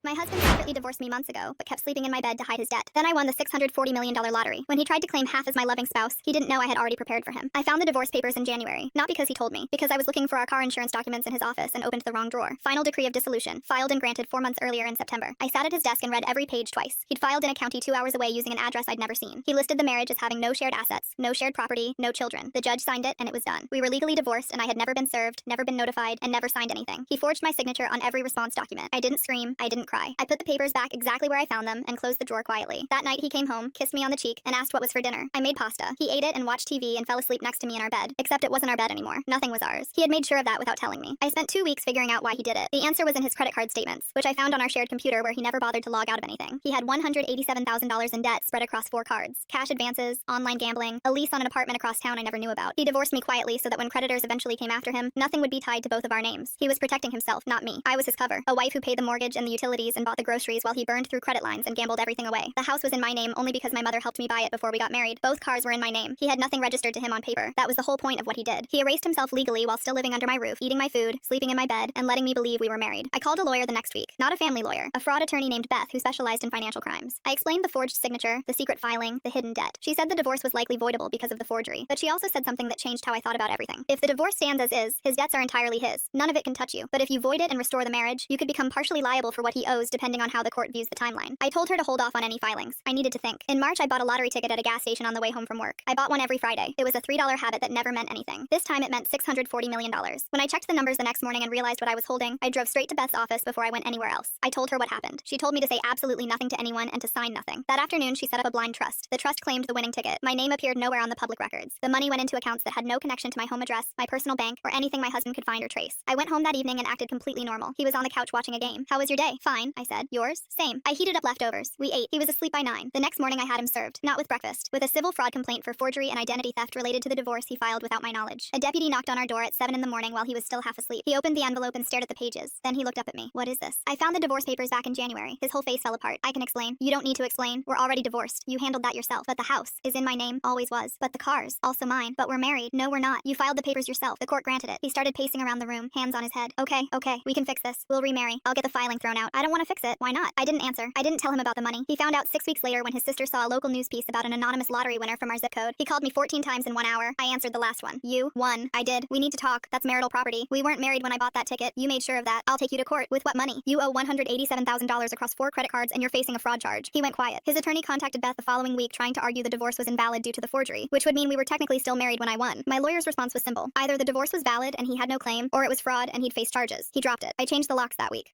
My husband secretly divorced me months ago, but kept sleeping in my bed to hide his debt. Then I won the $640 million lottery. When he tried to claim half as my loving spouse, he didn't know I had already prepared for him. I found the divorce papers in January, not because he told me, because I was looking for our car insurance documents in his office and opened the wrong drawer. Final decree of dissolution, filed and granted 4 months earlier in September. I sat at his desk and read every page twice. He'd filed in a county 2 hours away using an address I'd never seen. He listed the marriage as having no shared assets, no shared property, no children. The judge signed it and it was done. We were legally divorced and I had never been served, never been notified, and never signed anything. He forged my signature on every response document. I didn't scream, I didn't cry. I put the papers back exactly where I found them and closed the drawer quietly. That night he came home, kissed me on the cheek, and asked what was for dinner. I made pasta. He ate it and watched TV and fell asleep next to me in our bed. Except it wasn't our bed anymore. Nothing was ours. He had made sure of that without telling me. I spent 2 weeks figuring out why he did it. The answer was in his credit card statements, which I found on our shared computer where he never bothered to log out of anything. He had $187,000 in debt spread across 4 cards. Cash advances, online gambling, a lease on an apartment across town I never knew about. He divorced me quietly so that when creditors eventually came after him, nothing would be tied to both of our names. He was protecting himself, not me. I was his cover. A wife who paid the mortgage and the utilities and bought the groceries while he burned through credit lines and gambled everything away. The house was in my name only because my mother helped me buy it before we got married. Both cars were in my name. He had nothing registered to him on paper. That was the whole point of what he did. He erased himself legally while still living under my roof, eating my food, sleeping in my bed, and letting me believe we were married. I called a lawyer the next week. Not a family lawyer, a fraud attorney named Beth who specialized in financial crimes. I explained the forged signature, the secret filing, the hidden debt. She said the divorce was likely voidable because of the forgery, but she also said something that changed how I thought about everything. If the divorce stands as is, his debts are entirely his. None of it can touch you. But if you void it and restore the marriage, you could become partially liable for what he owes depending on how the court views the timeline. I told her to hold off on any filings. I needed to think. In March, I bought a lottery ticket at a gas station on the way home from work. I bought one every Friday. It was a $3 habit that never meant anything. This time it meant $640 million. When I checked the numbers the next morning and realized what I was holding, I drove straight to Beth's office before I went anywhere else. I told her what happened. She told me to say absolutely nothing to anyone and to sign nothing. That afternoon, she set up a blind trust. The trust claimed the winning ticket. My name appeared nowhere on the public records. The money went into accounts that had no connection to my home address, my personal bank, or anything my husband could find or trace. I went home that evening and acted completely normal. He was on the couch watching a game. How was your day? Fine, I said. Yours? Same. I heated up leftovers. We ate. He was asleep by 9. The next morning I had him served. Not with breakfast. With a civil fraud complaint for forgery and identity theft related to the divorce he filed without my knowledge. A deputy knocked on our door at 7 in the morning while he was still half asleep. He opened the envelope and stared at the pages. Then he looked up at me. What is this? I found the divorce papers back in January. His whole face fell apart. I can explain. You don't need to explain. We're already divorced. You handled that yourself. But the house is in my name. Always was. But the cars. Also mine. But we're married. No, we're not. You filed the papers yourself. The court granted it. He started pacing around the room, hands on his head. Okay, we can fix this. We'll remarry. I'll get the filing thrown out. I don't want to fix it. Why not? I didn't answer. I didn't tell him about the money. He found out 6 weeks later when his sister saw a local news piece about an anonymous lottery winner from our zip code. He called me 14 times in 1 hour. I answered the last one. You won. I did. We need to talk. That's marital property. We weren't married when I bought that ticket. You made sure of that. I'll take you to court. With what money? You owe $187,000 across 4 credit cards and you're facing a fraud charge. He went quiet. His attorney contacted Beth the following week trying to argue the divorce was invalid due to the forgery, which would mean we were technically still married when I won. My lawyer's response was simple. Either the divorce was valid and he had no claim, or it was fraud and he'd face charges. He dropped it. I changed the locks that week.